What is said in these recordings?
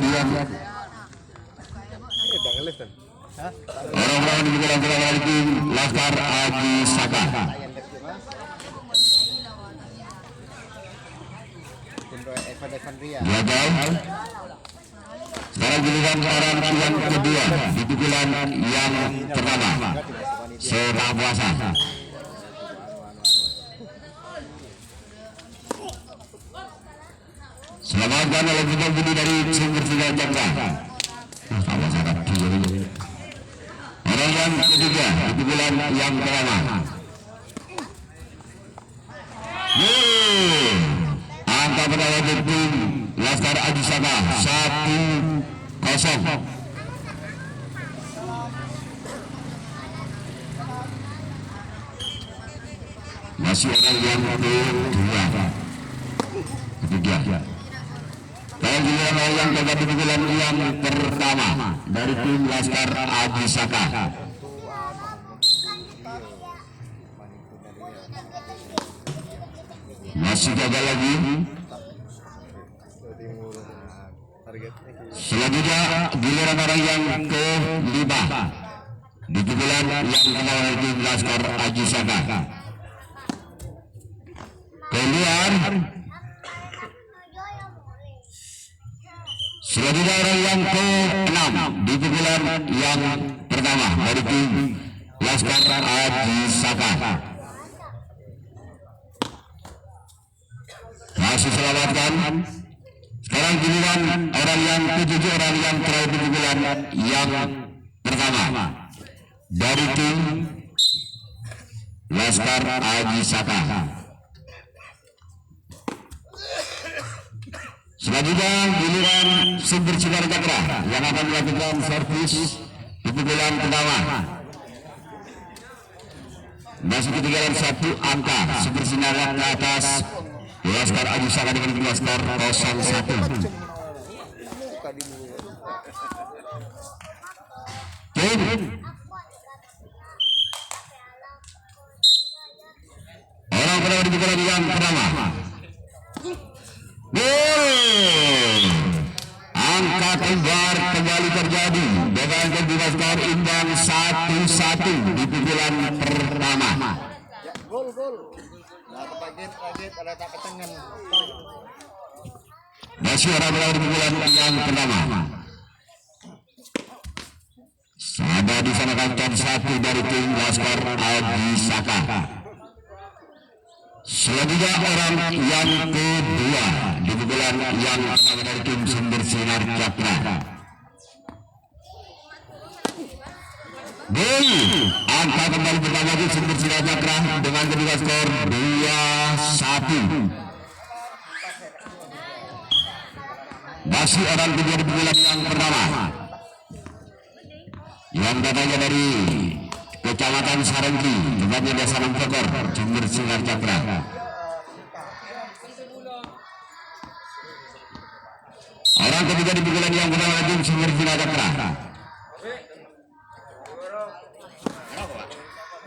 diam. Orang-orang di dalam dari tim Laskar Aji Saka. Gagal. Sekarang giliran orang yang kedua di pukulan yang pertama. Sepak puasa. Selamatkan oleh kita bunyi dari sumber sinar jangka. Sama sangat kiri. Orang yang ketiga di pukulan yang pertama. Angka pertama tim Laskar Aji Saka 1-0. Masih orang yang kedua, ketiga. Kalau giliran orang yang terjadi pukulan yang pertama dari tim Laskar Aji Saka. Masih gagal lagi. Selanjutnya giliran orang yang kelima di pukulan yang kedua dari tim Laskar Aji Saka. Keluar. Selanjutnya orang yang ke-6 di pukulan yang pertama dari tim Laskar Aji Saka. Masih selamatkan. Sekarang giliran orang yang ke-7, orang yang terakhir di pukulan yang pertama dari tim Laskar Aji Saka. Selanjutnya giliran sumber sinar cakra yang akan melakukan servis di pukulan pertama. Masih ketinggalan 1 angka sumber sinar ke atas Laskar Aji Saka dengan skor 0-1. Tim orang pertama di pukulan yang pertama. Angka kembar kembali terjadi dengan kedua skor imbang 1-1 di pukulan pertama. Gol. Kaget ada tak ketengan. Masih orang di pukulan yang pertama. Ada di sana kantor 1 dari tim Laskar Aji Saka. Selanjutnya orang yang kedua di pukulan yang pertama dari tim sumber sinar cakra. Gol. Angka kembali pertama di sumber sinar cakra dengan kedua skor 2-1. Masih orang kedua di pukulan yang pertama. Yang datangnya dari Kecamatan Sarenggi, tempatnya Desa Nampokor, sumber sinar cakra. Orang ketiga di pukulan yang pertama lagi sumber sinar cakra.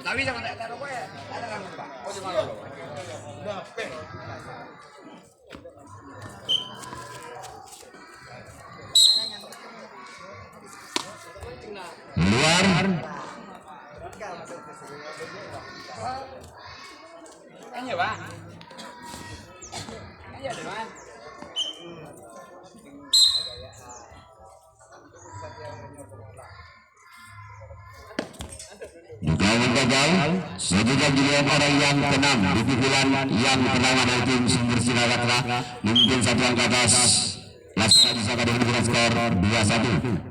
Tapi jangan taruh gue ya. Ada kan Pak? Oh cuma lo. Udah, Luar. Iya, Pak. Iya, Pak. Dikawal gagal. Selanjutnya giliran orang yang ke-6 di pukulan yang pertama dari tim sumber sinar cakra memimpin 1 angka atas Laskar Aji Saka dengan skor 2-1.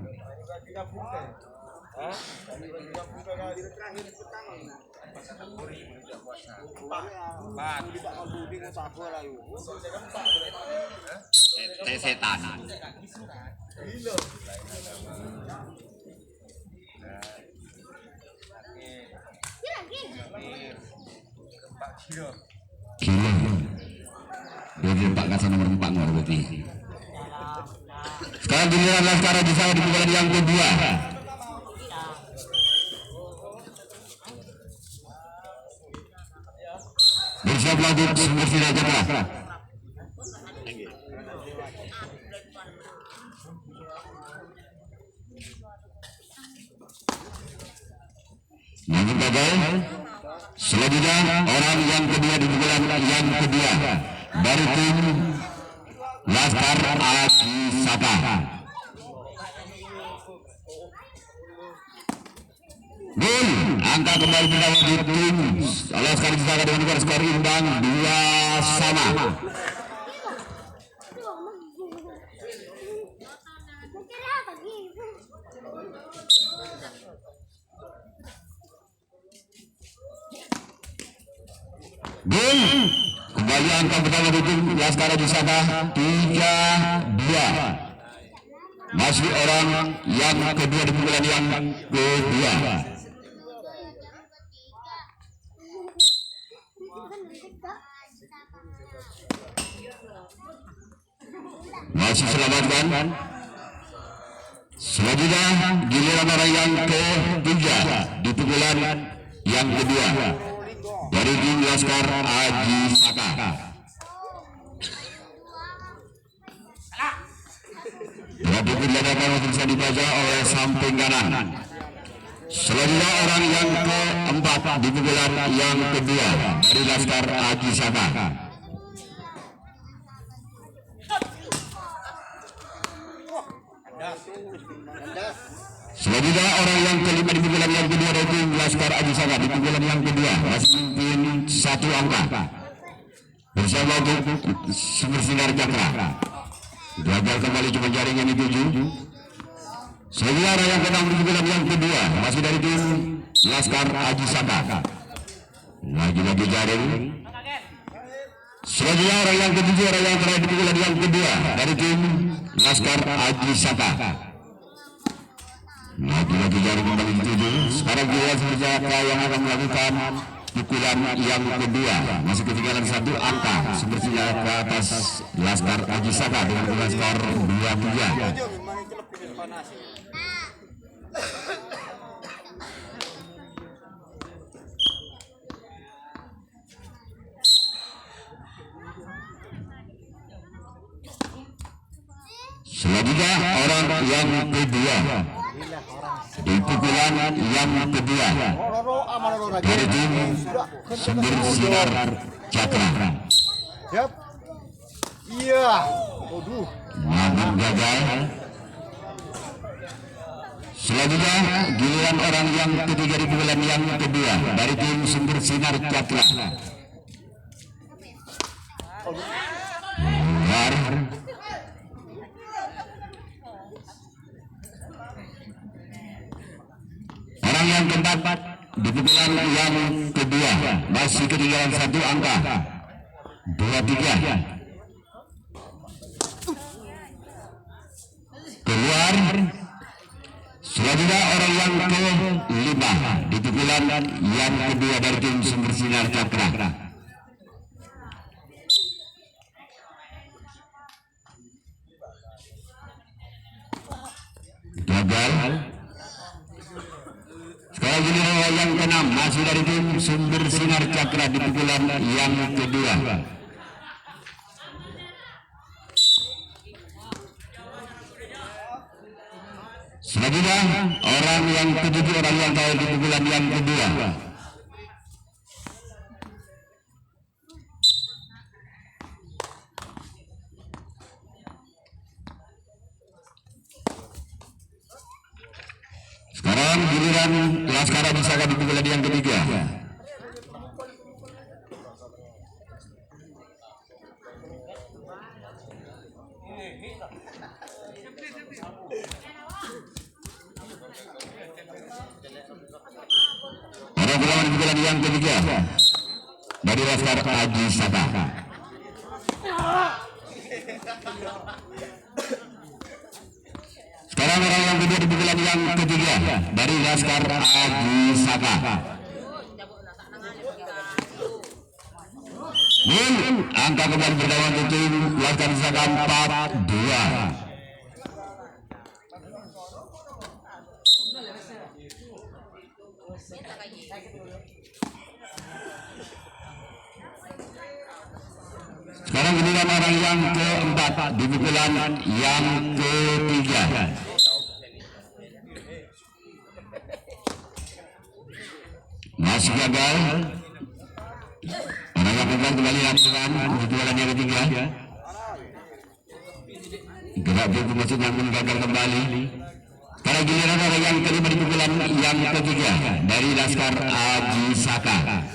Setan. Kilo. 24 kasih nomor 4 berarti. Sekarang giliran Laskar Aji Saka di pukulan yang kedua. Bersiap lanjut sumber sinar cakra. Namun gagal. Selanjutnya orang yang kedua di pukulan yang kedua dari tim Laskar Aji Saka. Gol, angka kembali berdamai di tim Laskar Aji Saka dengan skor imbang 2-2. Gol, kembali angka pertama di tim Laskar Aji Saka 3-2. Masih orang yang kedua di pukulan yang kedua. Masih selamatkan. Selanjutnya giliran orang yang ketiga di pukulan yang kedua dari tim Laskar Aji Saka. Pukul dadakan bisa dibaca oleh samping kanan. Selanjutnya orang yang keempat di pukulan yang kedua dari Laskar Aji Saka. Selanjutnya orang yang kelima di pukulan yang kedua dari tim Laskar Aji Saka di pukulan yang kedua masih memimpin 1 angka bersama Sumber Sinar Cakra. Gagal kembali cuma jaringan dituju. Selanjutnya orang yang keenam di pukulan yang kedua masih dari tim Laskar Aji Saka. Lagi-lagi jaring. Selanjutnya orang yang ketujuh, orang yang terakhir di pukulan yang kedua dari tim Laskar Aji Saka. Lagi-lagi jaring kembali dituju. Sekarang kita Saka yang akan melakukan pukulan yang kedua. Masih ketinggalan 1 angka. Sumber Sinar ke atas Laskar Aji Saka dengan skor 2-3. Selanjutnya orang yang kedua di pukulan yang kedua dari tim Sumber Sinar Cakra. Siap. Iya. Waduh. Namun gagal. Selanjutnya giliran orang yang ketiga di pukulan yang kedua dari tim Sumber Sinar Cakra. Keluar. Orang yang keempat di pukulan yang kedua masih ketinggalan 1 angka 2-3. Keluar. Selanjutnya orang yang kelima di pukulan yang kedua dari tim Sumber Sinar Cakra. Gagal. Sekarang giliran yang keenam masih dari tim Sumber Sinar Cakra di pukulan yang kedua. Selanjutnya orang yang ketujuh, orang yang terakhir di pukulan yang kedua. Sekarang giliran Laskar Aji Saka di pukulan yang ketiga. Orang pukulan di pukulan yang ketiga dari Laskar Aji Saka. Sekarang orang yang kedua di pukulan yang ketiga dari Laskar Aji Saka. Angka kembali berdaulat untuk Laskar Aji Saka 4-2. Sekarang giliran orang yang keempat di pukulan yang ketiga. Masih gagal. Orang yang gagal kembali lakukan di pukulan yang ketiga. Gerak pintu mesin yang gagal kembali. Sekarang giliran orang yang kelima di pukulan yang ketiga dari Laskar Aji Saka.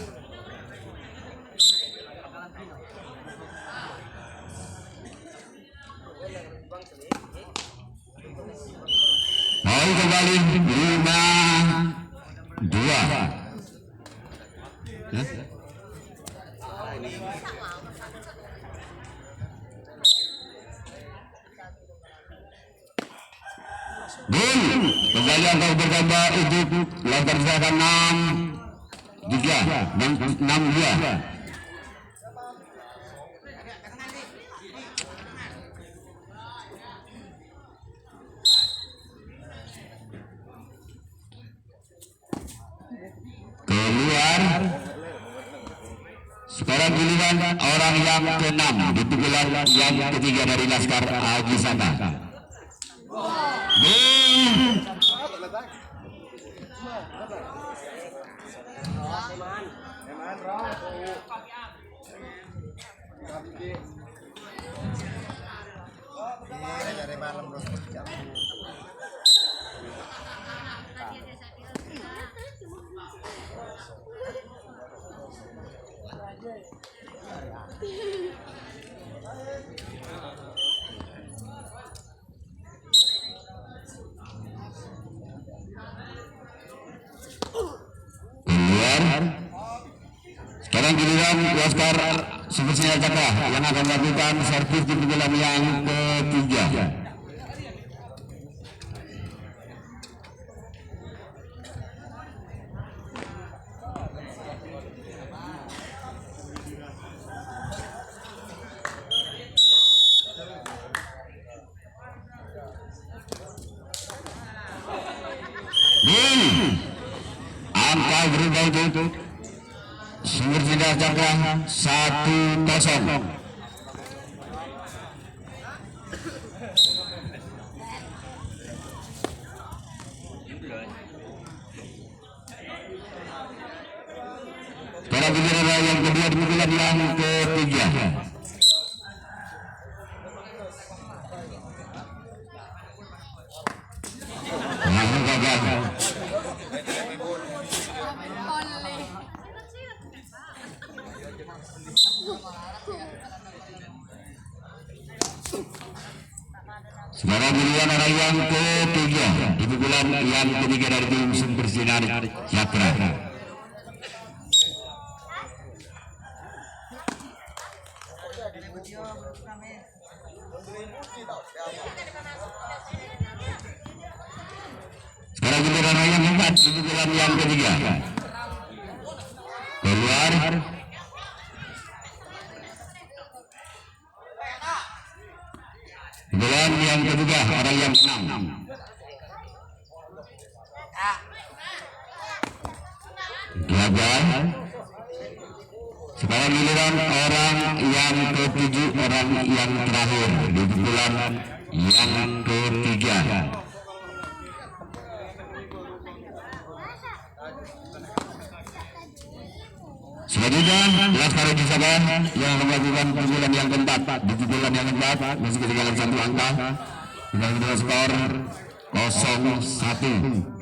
Mau kembali 5-2. Gol kembali angka bertambah untuk Laskar Saka 6-3 dan 6-2. Keluar. Sekarang giliran orang yang ke-6 di pukulan yang ketiga dari Laskar Aji Saka. Dari malam bro. Sekarang giliran Laskar Supersinar Cakra yang akan melakukan servis di pukulan yang ketiga. Angka berubah untuk Supersinar Cakra 1-0. Para giliran yang kedua di pukulan yang ketiga. Langsung gagal. Sekarang giliran orang yang ketiga di pukulan yang ketiga dari tim Supersinar Cakra. Sekarang giliran orang yang keempat di pukulan yang ketiga. Keluar. Pukulan yang ketiga orang yang ke-6. Gagal. Sekarang giliran orang yang ke-7, orang yang terakhir di pukulan yang ketiga. Selanjutnya Laskar Aji Saka yang akan melakukan pukulan yang keempat di pukulan yang keempat masih ketinggalan 1 angka dengan skor 0-1.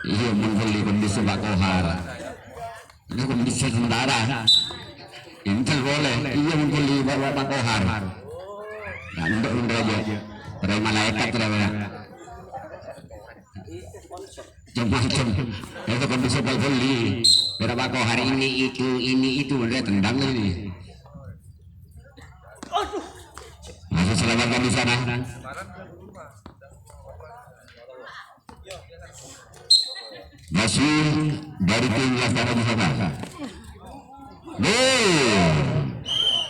Iya membeli kondisi Pak Kohar. Ini kondisi sementara. Intel boleh. Iya membeli Pak Kohar. Nah, untuk aja. Dari malaikat terus. Macam-macam. Itu kondisi Pak beli. Berapa Kohar ini itu mereka tendang ini. sana. Masih dari tim Laskar Aji Saka.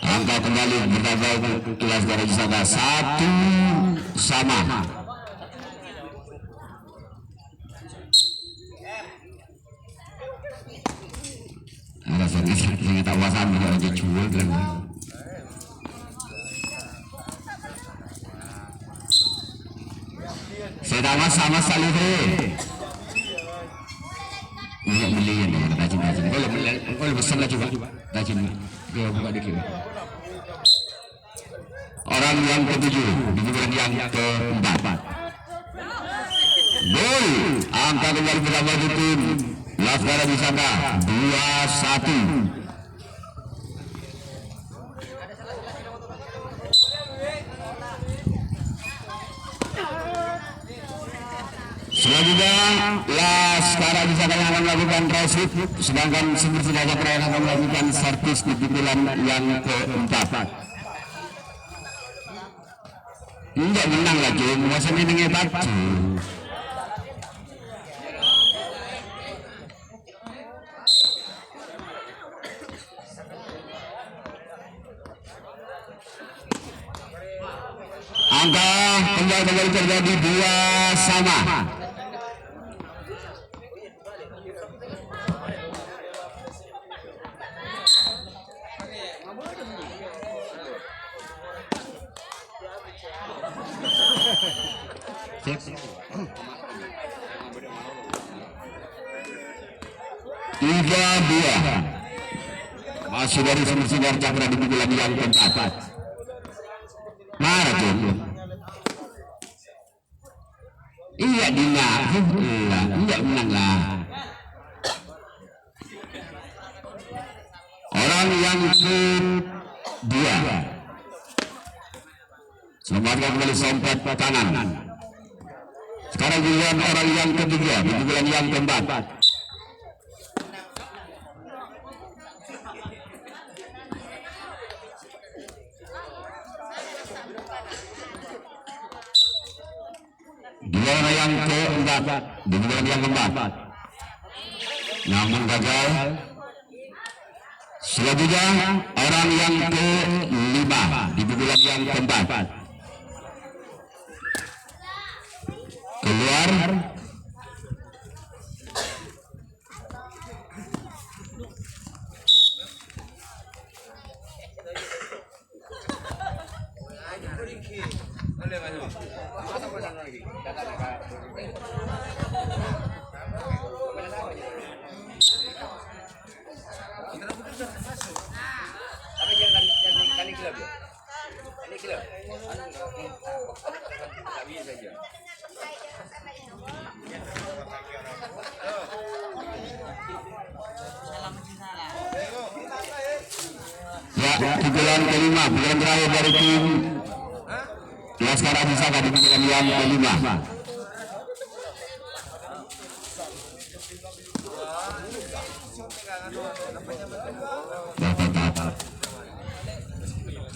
Angka kembali bertambah untuk Laskar Aji Saka 1-sama. Saya tak wasan juga aja jual kan. Saya tak sama sekali deh. Nggak beli ini, rajin. Kalau pesan lah coba, rajin. Dia buka dikit. Orang yang ketujuh, kemudian yang keempat. Gol, angka kembali bertambah di tim Laskar Aji Saka 2-1. Selanjutnya Laskar Aji Saka yang akan melakukan resip, sedangkan Sumber Sidaja Perayaan akan melakukan servis di pukulan yang keempat. Enggak menang lagi, masa ini ngebat. Angka kembali terjadi 2-sama. Tiga dua. Masih dari Sumber Sinar Cakra di pukulan yang keempat. Marah tuh. Iya Dina, enggak menang lah. Orang yang kedua. Selamatkan kembali sempat kanan. Sekarang giliran orang yang ketiga di pukulan yang keempat. Giliran yang keempat di pukulan yang keempat. Namun gagal. Selanjutnya orang yang kelima di pukulan yang keempat. Keluar. Ya, pukulan kelima, pukulan terakhir dari tim Laskar Aji Saka di pukulan yang kelima.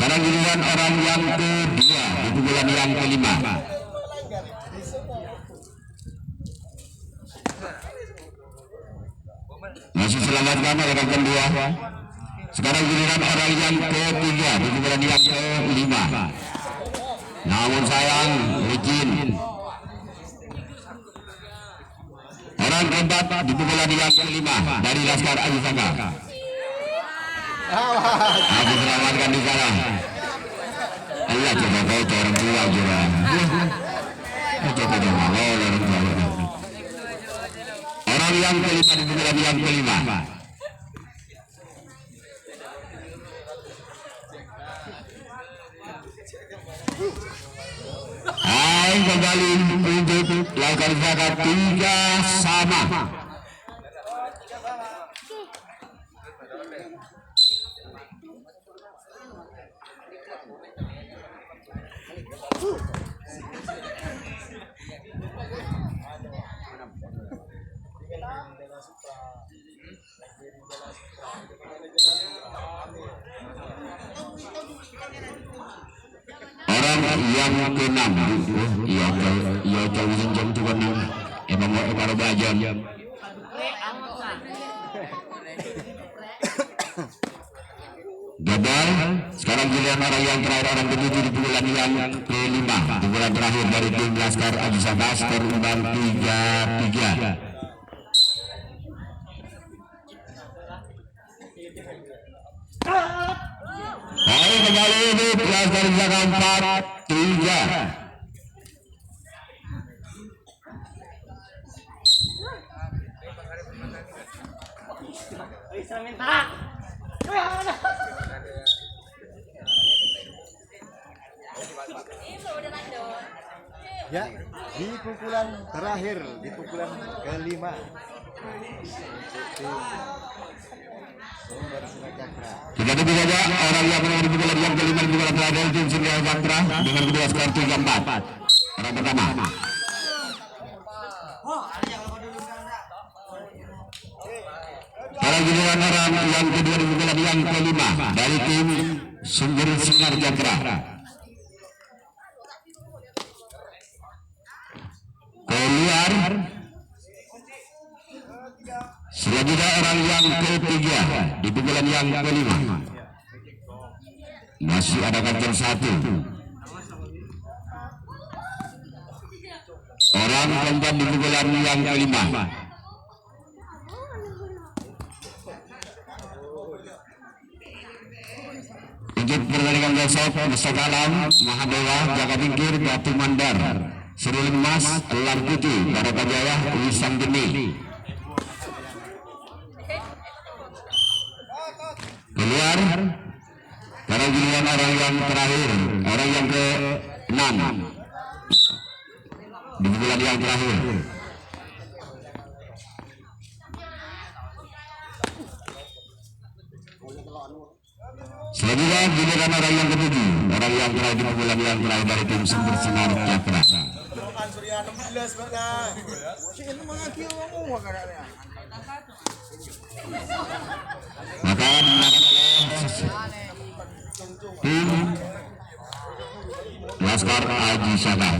Sekarang giliran orang yang kedua di pukulan yang kelima. Masih selamatkan oleh rekan dua. Sekarang giliran orang yang ketiga di pukulan yang kelima. Namun sayang, izin. Orang keempat di pukulan yang kelima dari Laskar Aji Saka. Aku selamatkan di sana. Allah coba kau orang tua juga. Coba orang tua. Orang yang kelima di pukulan yang kelima. Kembali untuk Laskar Saka 3-sama. Orang yang ke-6 iya jauh jam tuan emang baru belajar gagal. Sekarang giliran orang yang terakhir, orang ketujuh di bulan yang ke-5 di bulan terakhir dari tim Laskar Aji Sabah, skor imbang 3-3. Ayo kembali ini Laskar Aji Sabah 4-3. Ya, di pukulan terakhir, di pukulan ke-5 Sumber Sinar Cakra. Kita tunggu saja orang yang menang di pukulan yang ke-5 di pukulan terakhir tim Sinar Cakra dengan kedua skor 3-4. Orang pertama. Para giliran orang yang kedua di pukulan yang ke-5 dari tim Sumber Sinar Cakra. Keluar. Selanjutnya orang yang ketiga di pukulan yang ke-5. Masih ada kantor 1. Orang keempat di pukulan yang ke-5. Untuk pertandingan besok, Mustafa Alam, Mahadewa, Jaga Bingkir, Batu Mandar, Serulin Mas, Elang Putih, Barata Jaya, Wisang Geni. Keluar. Para giliran orang yang terakhir, orang yang ke-6 di bulan yang terakhir. Selanjutnya giliran orang yang ke-7, orang yang terakhir di bulan yang terakhir dari tim Sumber Sinar Cakra. Maka dimenangkan oleh tim Laskar Aji Sabah.